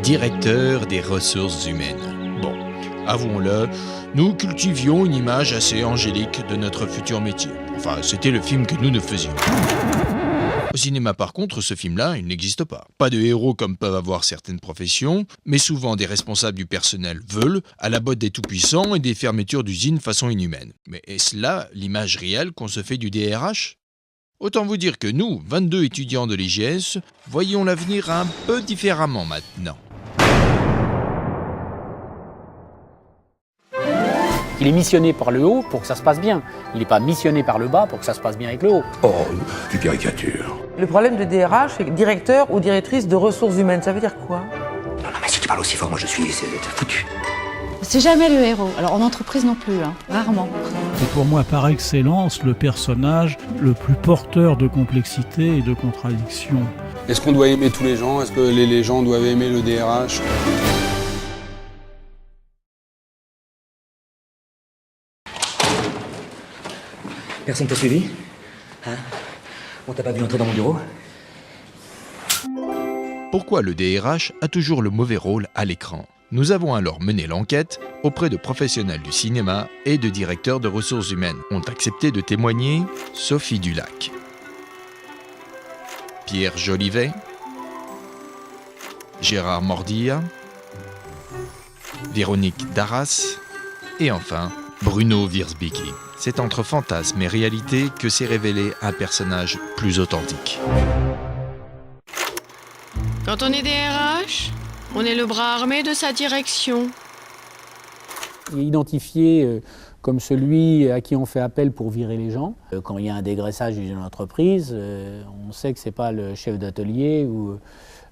directeur des ressources humaines. Bon, avouons-le, nous cultivions une image assez angélique de notre futur métier. Enfin, c'était le film que nous ne faisions. Au cinéma, par contre, ce film-là, il n'existe pas. Pas de héros comme peuvent avoir certaines professions, mais souvent des responsables du personnel veulent, à la botte des tout-puissants et des fermetures d'usines façon inhumaine. Mais est-ce là l'image réelle qu'on se fait du DRH ? Autant vous dire que nous, 22 étudiants de l'IGS, voyons l'avenir un peu différemment maintenant. Il est missionné par le haut pour que ça se passe bien. Il n'est pas missionné par le bas pour que ça se passe bien avec le haut. Oh, tu caricatures. Le problème de DRH, c'est directeur ou directrice de ressources humaines. Ça veut dire quoi ? Non, mais si tu parles aussi fort, moi je suis foutu. C'est jamais le héros. Alors en entreprise non plus, rarement. C'est pour moi par excellence le personnage le plus porteur de complexité et de contradiction. Est-ce qu'on doit aimer tous les gens ? Est-ce que les gens doivent aimer le DRH ? Personne t'a suivi ? Hein ? On t'a pas vu entrer dans mon bureau ? Pourquoi le DRH a toujours le mauvais rôle à l'écran ? Nous avons alors mené l'enquête auprès de professionnels du cinéma et de directeurs de ressources humaines. Ont accepté de témoigner Sophie Dulac, Pierre Jolivet, Gérard Mordilla, Véronique Darras et enfin Bruno Wierzbicki. C'est entre fantasme et réalité que s'est révélé un personnage plus authentique. Quand on est DRH, on est le bras armé de sa direction. Il est identifié comme celui à qui on fait appel pour virer les gens. Quand il y a un dégraissage d'une entreprise, on sait que ce n'est pas le chef d'atelier ou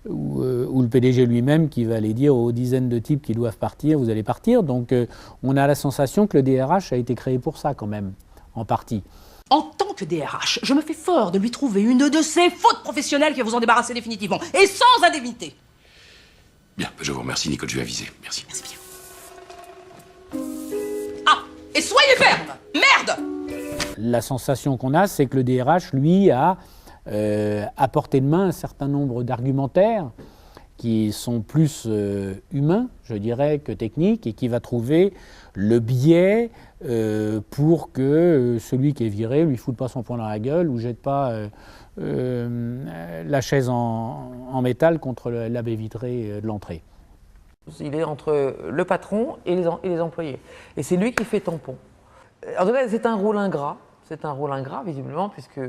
le PDG lui-même qui va aller dire aux dizaines de types qui doivent partir, vous allez partir. Donc on a la sensation que le DRH a été créé pour ça quand même, en partie. En tant que DRH, je me fais fort de lui trouver une de ces fautes professionnelles qui va vous en débarrasser définitivement, et sans indemnité. Bien, je vous remercie, Nicole, je vais aviser. Merci. Merci bien. Ah, et soyez ferme. Merde. La sensation qu'on a, c'est que le DRH, lui, a à portée de main un certain nombre d'argumentaires qui sont plus humains, je dirais, que techniques, et qui va trouver le biais pour que celui qui est viré lui foute pas son poing dans la gueule ou jette pas la chaise en métal contre la baie vitrée de l'entrée. Il est entre le patron et les employés. Et c'est lui qui fait tampon. En tout cas, c'est un rôle ingrat. C'est un rôle ingrat, visiblement, puisque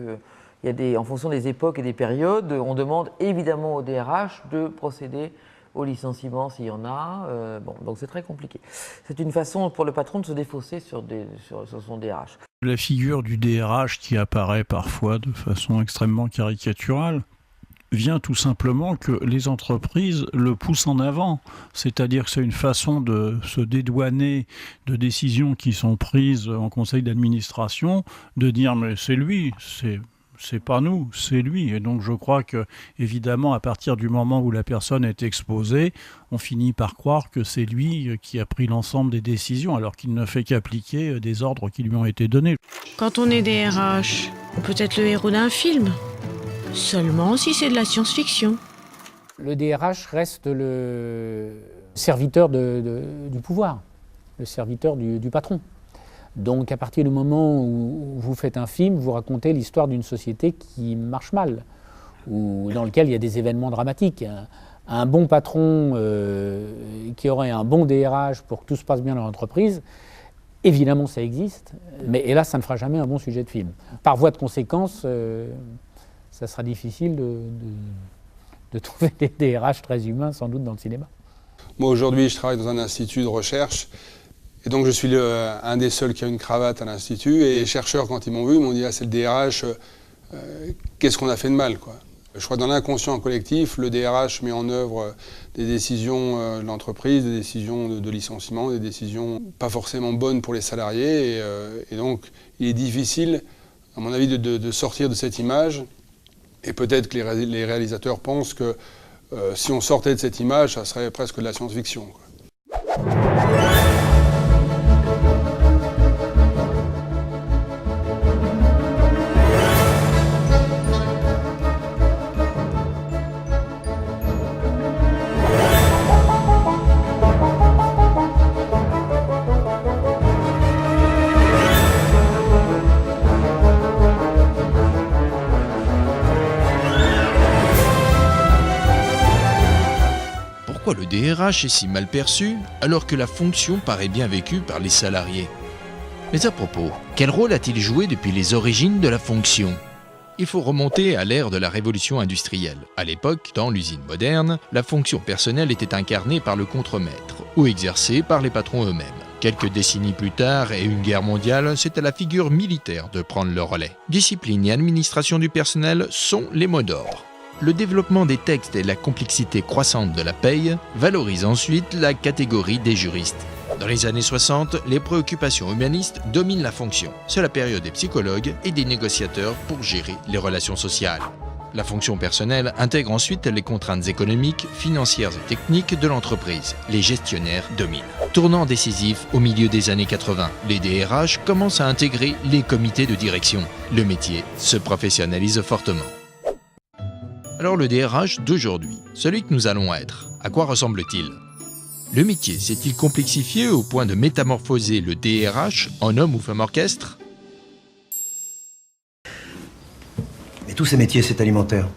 en fonction des époques et des périodes, on demande évidemment au DRH de procéder au licenciement s'il y en a. Donc c'est très compliqué. C'est une façon pour le patron de se défausser sur son DRH. La figure du DRH qui apparaît parfois de façon extrêmement caricaturale vient tout simplement que les entreprises le poussent en avant. C'est-à-dire que c'est une façon de se dédouaner de décisions qui sont prises en conseil d'administration, de dire mais c'est lui, c'est pas nous, c'est lui. Et donc je crois que, évidemment, à partir du moment où la personne est exposée, on finit par croire que c'est lui qui a pris l'ensemble des décisions, alors qu'il ne fait qu'appliquer des ordres qui lui ont été donnés. Quand on est DRH, on peut être le héros d'un film. Seulement si c'est de la science-fiction. Le DRH reste le serviteur du pouvoir, le serviteur du patron. Donc à partir du moment où vous faites un film, vous racontez l'histoire d'une société qui marche mal, ou dans laquelle il y a des événements dramatiques. Un bon patron qui aurait un bon DRH pour que tout se passe bien dans l'entreprise, évidemment ça existe, mais hélas ça ne fera jamais un bon sujet de film. Par voie de conséquence, ça sera difficile de trouver des DRH très humains sans doute dans le cinéma. Moi aujourd'hui je travaille dans un institut de recherche. Et donc je suis un des seuls qui a une cravate à l'institut. Et les chercheurs, quand ils m'ont vu, m'ont dit « Ah, c'est le DRH, qu'est-ce qu'on a fait de mal ?» quoi. Je crois que dans l'inconscient collectif, le DRH met en œuvre des décisions de l'entreprise, des décisions de licenciement, des décisions pas forcément bonnes pour les salariés. Et donc il est difficile, à mon avis, de sortir de cette image. Et peut-être que les réalisateurs pensent que si on sortait de cette image, ça serait presque de la science-fiction, quoi. Pourquoi le DRH est si mal perçu alors que la fonction paraît bien vécue par les salariés? Mais à propos, quel rôle a-t-il joué depuis les origines de la fonction? Il faut remonter à l'ère de la révolution industrielle. À l'époque, dans l'usine moderne, la fonction personnelle était incarnée par le contremaître ou exercée par les patrons eux-mêmes. Quelques décennies plus tard et une guerre mondiale, c'est à la figure militaire de prendre le relais. Discipline et administration du personnel sont les mots d'ordre. Le développement des textes et la complexité croissante de la paye valorisent ensuite la catégorie des juristes. Dans les années 60, les préoccupations humanistes dominent la fonction. C'est la période des psychologues et des négociateurs pour gérer les relations sociales. La fonction personnelle intègre ensuite les contraintes économiques, financières et techniques de l'entreprise. Les gestionnaires dominent. Tournant décisif au milieu des années 80, les DRH commencent à intégrer les comités de direction. Le métier se professionnalise fortement. Alors le DRH d'aujourd'hui, celui que nous allons être, à quoi ressemble-t-il ? Le métier s'est-il complexifié au point de métamorphoser le DRH en homme ou femme orchestre? Mais tous ces métiers, c'est alimentaire.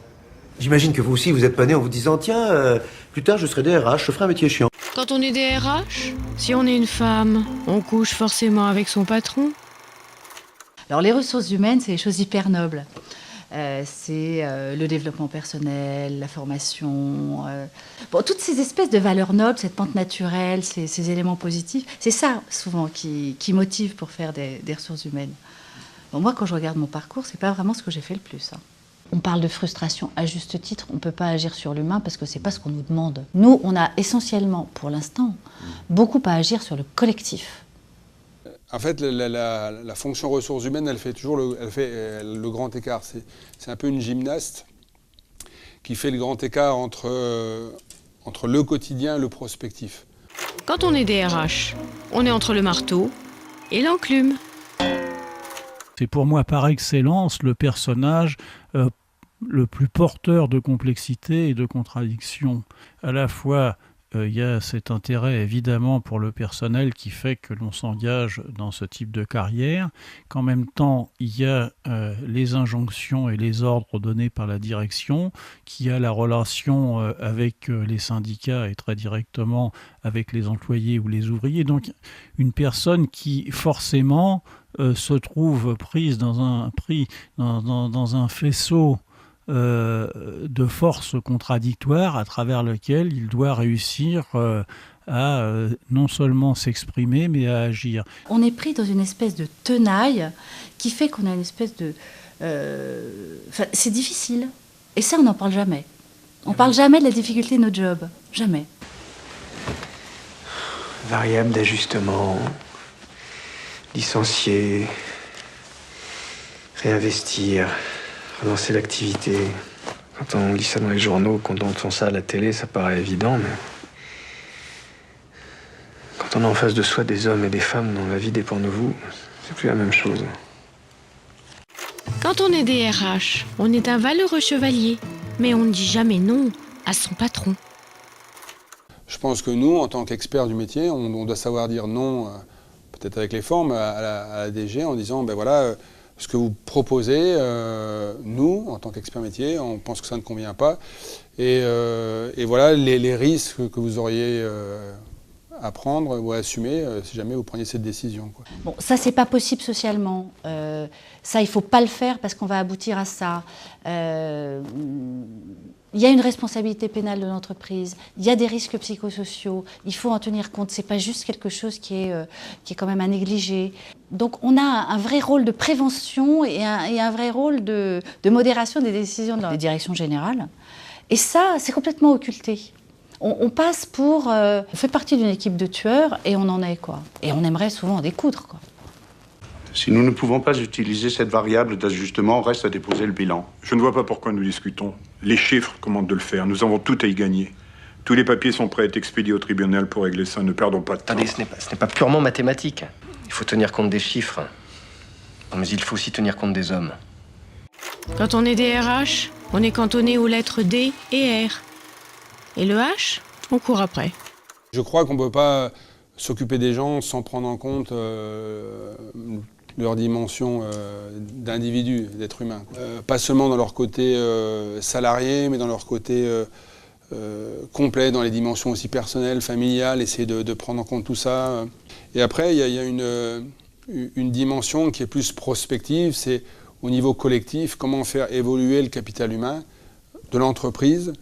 J'imagine que vous aussi, vous êtes pas né en vous disant « Tiens, plus tard, je serai DRH, je ferai un métier chiant. » Quand on est DRH, si on est une femme, on couche forcément avec son patron. Alors les ressources humaines, c'est des choses hyper nobles. C'est le développement personnel, la formation, toutes ces espèces de valeurs nobles, cette pente naturelle, ces éléments positifs, c'est ça souvent qui motive pour faire des ressources humaines. Bon, moi, quand je regarde mon parcours, c'est pas vraiment ce que j'ai fait le plus. On parle de frustration à juste titre, on ne peut pas agir sur l'humain parce que c'est pas ce qu'on nous demande. Nous, on a essentiellement, pour l'instant, beaucoup à agir sur le collectif. En fait, la fonction ressources humaines, elle fait toujours le grand écart. C'est un peu une gymnaste qui fait le grand écart entre le quotidien et le prospectif. Quand on est DRH, on est entre le marteau et l'enclume. C'est pour moi par excellence le personnage le plus porteur de complexité et de contradiction. À la fois, il y a cet intérêt évidemment pour le personnel qui fait que l'on s'engage dans ce type de carrière, qu'en même temps il y a les injonctions et les ordres donnés par la direction, qui a la relation avec les syndicats et très directement avec les employés ou les ouvriers. Donc une personne qui forcément se trouve prise dans un faisceau de forces contradictoires à travers lequel il doit réussir à non seulement s'exprimer, mais à agir. On est pris dans une espèce de tenaille qui fait qu'on a une espèce de... c'est difficile. Et ça, on n'en parle jamais. On ne parle jamais de la difficulté de notre job. Jamais. Variable d'ajustement, licencier, réinvestir, relancer l'activité. Quand on lit ça dans les journaux, quand on entend ça à la télé, ça paraît évident, mais quand on a en face de soi des hommes et des femmes dont la vie dépend de vous, c'est plus la même chose. Quand on est DRH, on est un valeureux chevalier, mais on ne dit jamais non à son patron. Je pense que nous, en tant qu'experts du métier, on doit savoir dire non, peut-être avec les formes, à la DG en disant, ben voilà, ce que vous proposez, nous, en tant qu'experts métier, on pense que ça ne convient pas. Et voilà les risques que vous auriez à prendre ou à assumer si jamais vous preniez cette décision, quoi. Bon, ça, c'est pas possible socialement. Ça, il faut pas le faire parce qu'on va aboutir à ça. Il y a une responsabilité pénale de l'entreprise, il y a des risques psychosociaux, il faut en tenir compte. C'est pas juste quelque chose qui est quand même à négliger. Donc on a un vrai rôle de prévention et un vrai rôle de modération des décisions de la direction générale. Et ça, c'est complètement occulté. On passe pour... on fait partie d'une équipe de tueurs et on en est, quoi. Et on aimerait souvent en découdre, quoi. Si nous ne pouvons pas utiliser cette variable d'ajustement, reste à déposer le bilan. Je ne vois pas pourquoi nous discutons. Les chiffres commandent de le faire. Nous avons tout à y gagner. Tous les papiers sont prêts à être expédiés au tribunal pour régler ça. Ne perdons pas de temps. Attendez, ce n'est pas purement mathématique. Il faut tenir compte des chiffres. Mais il faut aussi tenir compte des hommes. Quand on est DRH, on est cantonné aux lettres D et R. Et le H, on court après. Je crois qu'on ne peut pas s'occuper des gens sans prendre en compte leur dimension d'individu, d'être humain. Pas seulement dans leur côté salarié, mais dans leur côté complet dans les dimensions aussi personnelles, familiales, essayer de prendre en compte tout ça. Et après, il y a une dimension qui est plus prospective, c'est au niveau collectif, comment faire évoluer le capital humain de l'entreprise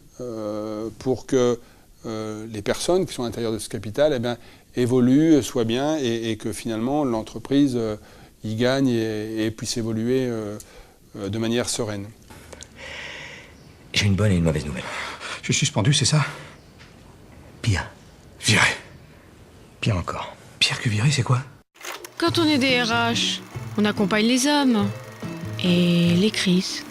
pour que les personnes qui sont à l'intérieur de ce capital évoluent, soient bien et que finalement l'entreprise y gagne et puisse évoluer de manière sereine. J'ai une bonne et une mauvaise nouvelle. Je suis suspendu, c'est ça? Pire. Viré. Pire encore. Pire que viré, c'est quoi? Quand on est DRH, on accompagne les hommes et les crises.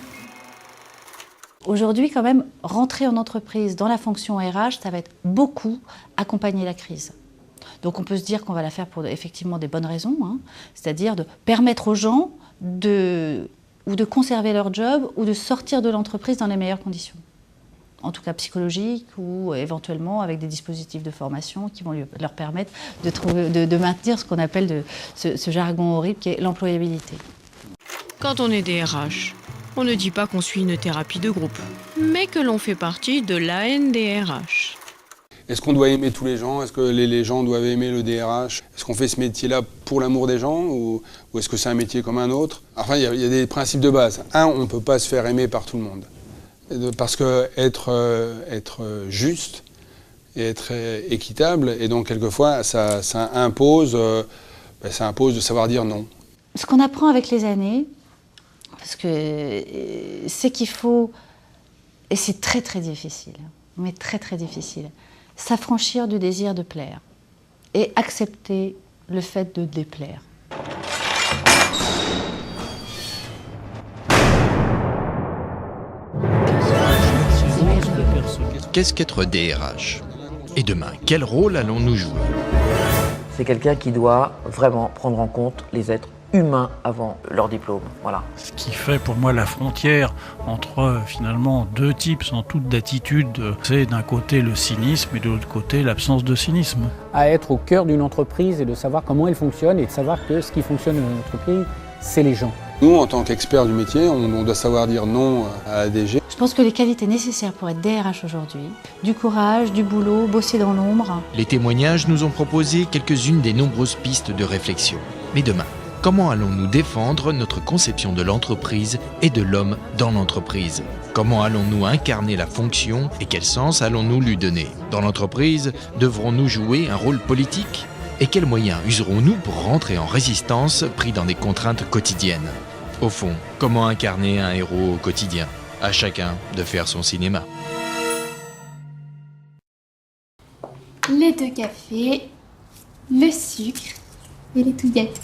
Aujourd'hui, quand même, rentrer en entreprise dans la fonction RH, ça va être beaucoup accompagner la crise. Donc on peut se dire qu'on va la faire pour effectivement des bonnes raisons, hein, c'est-à-dire de permettre aux gens de conserver leur job ou de sortir de l'entreprise dans les meilleures conditions. En tout cas psychologiques ou éventuellement avec des dispositifs de formation qui vont leur permettre de maintenir ce qu'on appelle ce jargon horrible qui est l'employabilité. Quand on est DRH, on ne dit pas qu'on suit une thérapie de groupe, mais que l'on fait partie de l'ANDRH. Est-ce qu'on doit aimer tous les gens? Est-ce que les gens doivent aimer le DRH? Est-ce qu'on fait ce métier-là pour l'amour des gens ou est-ce que c'est un métier comme un autre? Enfin, il y a des principes de base. On ne peut pas se faire aimer par tout le monde. Parce que être juste et être équitable, et donc quelquefois ça impose de savoir dire non. Ce qu'on apprend avec les années, c'est qu'il faut, et c'est très très difficile, mais très très difficile, s'affranchir du désir de plaire et accepter le fait de déplaire. Qu'est-ce qu'être DRH? Et demain, quel rôle allons-nous jouer? C'est quelqu'un qui doit vraiment prendre en compte les êtres humains avant leur diplôme. Voilà. Ce qui fait pour moi la frontière entre finalement deux types sans toute d'attitude, c'est d'un côté le cynisme et de l'autre côté l'absence de cynisme. À être au cœur d'une entreprise et de savoir comment elle fonctionne et de savoir que ce qui fonctionne dans une entreprise, c'est les gens. Nous, en tant qu'experts du métier, on doit savoir dire non à la DG. Je pense que les qualités nécessaires pour être DRH aujourd'hui, du courage, du boulot, bosser dans l'ombre. Les témoignages nous ont proposé quelques-unes des nombreuses pistes de réflexion. Mais demain, comment allons-nous défendre notre conception de l'entreprise et de l'homme dans l'entreprise? Comment allons-nous incarner la fonction et quel sens allons-nous lui donner? Dans l'entreprise, devrons-nous jouer un rôle politique? Et quels moyens userons-nous pour rentrer en résistance pris dans des contraintes quotidiennes? Au fond, comment incarner un héros au quotidien? À chacun de faire son cinéma. Les 2 cafés, le sucre et les touillettes.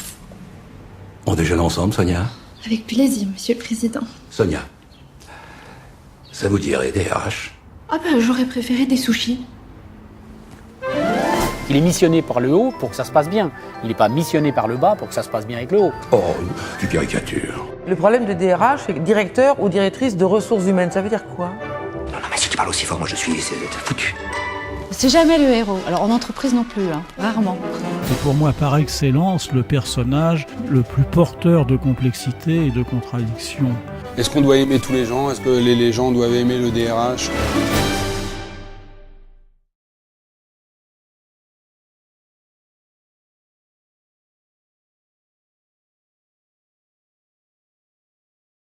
On déjeune ensemble, Sonia? Avec plaisir, Monsieur le Président. Sonia, ça vous dirait DRH? Ah ben, j'aurais préféré des sushis. Il est missionné par le haut pour que ça se passe bien. Il n'est pas missionné par le bas pour que ça se passe bien avec le haut. Oh, tu caricatures. Le problème de DRH, c'est directeur ou directrice de ressources humaines. Ça veut dire quoi? Non, mais si tu parles aussi fort, moi je suis foutu. C'est jamais le héros. Alors en entreprise non plus, hein, rarement. C'est pour moi par excellence le personnage le plus porteur de complexité et de contradiction. Est-ce qu'on doit aimer tous les gens? Est-ce que les gens doivent aimer le DRH?